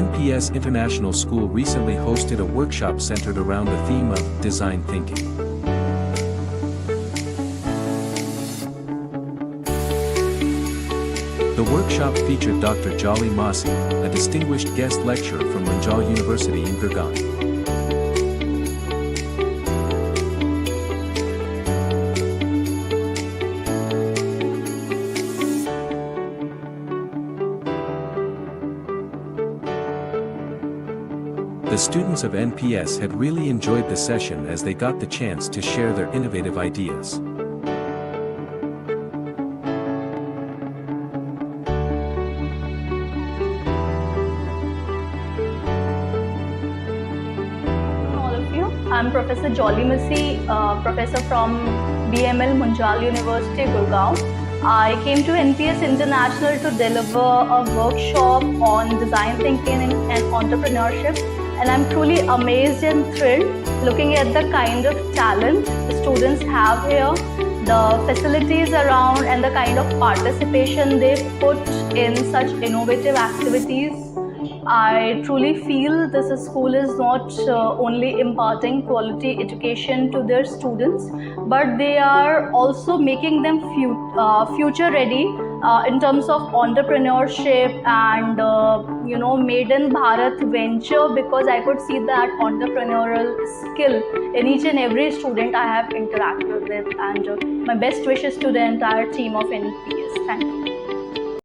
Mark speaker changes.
Speaker 1: NPS International School recently hosted a workshop centered around the theme of design thinking. The workshop featured Dr. Masih, a distinguished guest lecturer from Munjal University in Gurgaon. The students of NPS had really enjoyed the session as they got the chance to share their innovative ideas.
Speaker 2: All of you, I'm Professor Masih, professor from BML Munjal University, Gurgaon. I came to NPS International to deliver a workshop on design thinking and entrepreneurship. And I'm truly amazed and thrilled looking at the kind of talent the students have here, the facilities around and the kind of participation they put in such innovative activities. I truly feel this school is not only imparting quality education to their students, but they are also making them future ready in terms of entrepreneurship and made in Bharat venture, because I could see that entrepreneurial skill in each and every student I have interacted with, and my best wishes to the entire team of NPS. Thank you.